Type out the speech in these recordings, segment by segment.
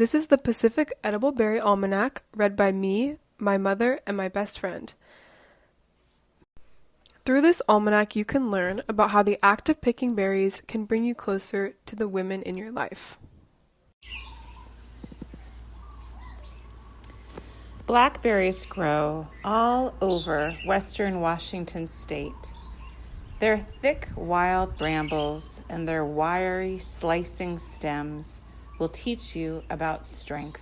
This is the Pacific Edible Berry Almanac, read by me, my mother, and my best friend. Through this almanac, you can learn about how the act of picking berries can bring you closer to the women in your life. Blackberries grow all over western Washington state. Their thick wild brambles and their wiry slicing stems will teach you about strength.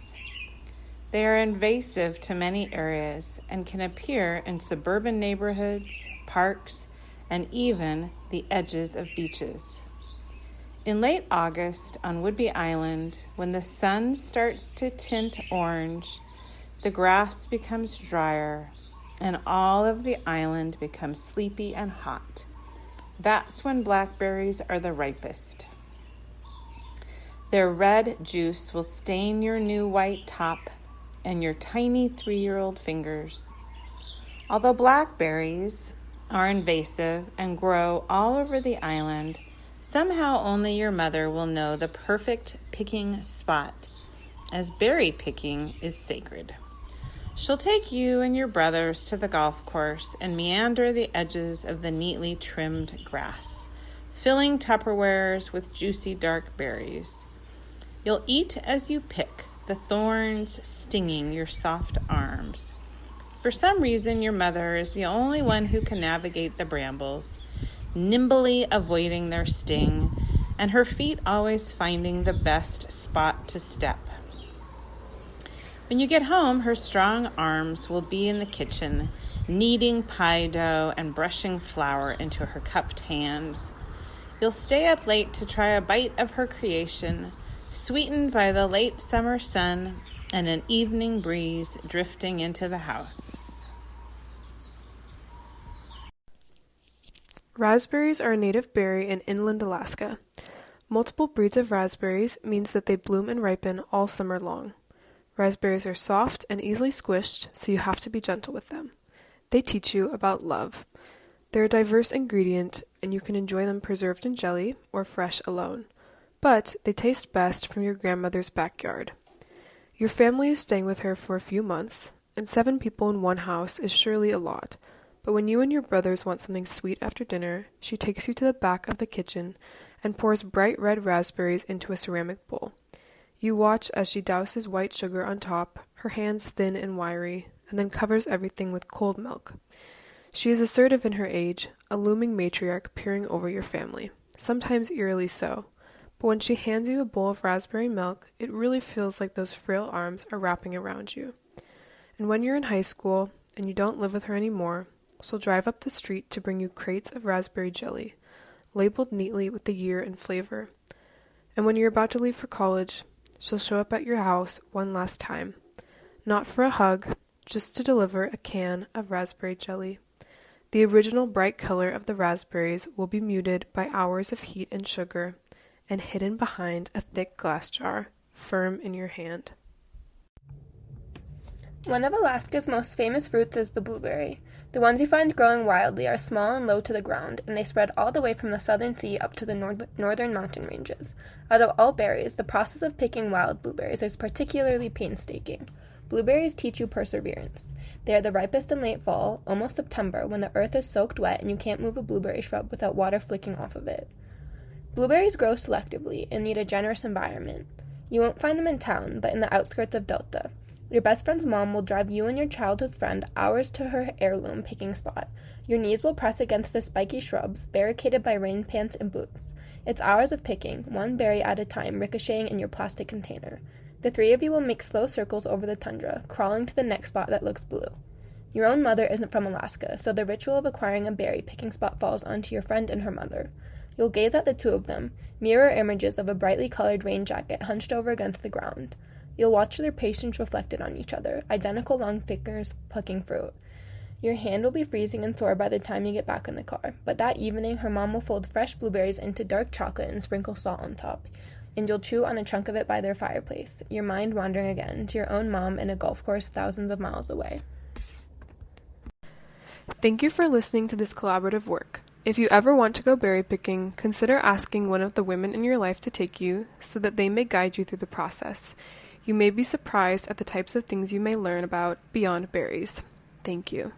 They are invasive to many areas and can appear in suburban neighborhoods, parks, and even the edges of beaches. In late August on Whidbey Island, when the sun starts to tint orange, the grass becomes drier and all of the island becomes sleepy and hot. That's when blackberries are the ripest. Their red juice will stain your new white top and your tiny 3-year-old fingers. Although blackberries are invasive and grow all over the island, somehow only your mother will know the perfect picking spot, as berry picking is sacred. She'll take you and your brothers to the golf course and meander the edges of the neatly trimmed grass, filling Tupperwares with juicy dark berries. You'll eat as you pick, the thorns stinging your soft arms. For some reason, your mother is the only one who can navigate the brambles, nimbly avoiding their sting, and her feet always finding the best spot to step. When you get home, her strong arms will be in the kitchen, kneading pie dough and brushing flour into her cupped hands. You'll stay up late to try a bite of her creation, sweetened by the late summer sun and an evening breeze drifting into the house. Raspberries are a native berry in inland Alaska. Multiple breeds of raspberries means that they bloom and ripen all summer long. Raspberries are soft and easily squished, so you have to be gentle with them. They teach you about love. They're a diverse ingredient, and you can enjoy them preserved in jelly or fresh alone. But they taste best from your grandmother's backyard. Your family is staying with her for a few months, and 7 people in one house is surely a lot. But when you and your brothers want something sweet after dinner, she takes you to the back of the kitchen and pours bright red raspberries into a ceramic bowl. You watch as she douses white sugar on top, her hands thin and wiry, and then covers everything with cold milk. She is assertive in her age, a looming matriarch peering over your family, sometimes eerily so. But when she hands you a bowl of raspberry milk, it really feels like those frail arms are wrapping around you. And when you're in high school, and you don't live with her anymore, she'll drive up the street to bring you crates of raspberry jelly, labeled neatly with the year and flavor. And when you're about to leave for college, she'll show up at your house one last time, not for a hug, just to deliver a can of raspberry jelly. The original bright color of the raspberries will be muted by hours of heat and sugar, and hidden behind a thick glass jar, firm in your hand. One of Alaska's most famous fruits is the blueberry. The ones you find growing wildly are small and low to the ground, and they spread all the way from the southern sea up to the northern mountain ranges. Out of all berries, the process of picking wild blueberries is particularly painstaking. Blueberries teach you perseverance. They are the ripest in late fall, almost September, when the earth is soaked wet and you can't move a blueberry shrub without water flicking off of it. Blueberries grow selectively and need a generous environment. You won't find them in town, but in the outskirts of Delta. Your best friend's mom will drive you and your childhood friend hours to her heirloom picking spot. Your knees will press against the spiky shrubs, barricaded by rain pants and boots. It's hours of picking, one berry at a time, ricocheting in your plastic container. The 3 of you will make slow circles over the tundra, crawling to the next spot that looks blue. Your own mother isn't from Alaska, so the ritual of acquiring a berry picking spot falls onto your friend and her mother. You'll gaze at the 2 of them, mirror images of a brightly colored rain jacket hunched over against the ground. You'll watch their patience reflected on each other, identical long fingers plucking fruit. Your hand will be freezing and sore by the time you get back in the car, but that evening her mom will fold fresh blueberries into dark chocolate and sprinkle salt on top, and you'll chew on a chunk of it by their fireplace, your mind wandering again to your own mom in a golf course thousands of miles away. Thank you for listening to this collaborative work. If you ever want to go berry picking, consider asking one of the women in your life to take you so that they may guide you through the process. You may be surprised at the types of things you may learn about beyond berries. Thank you.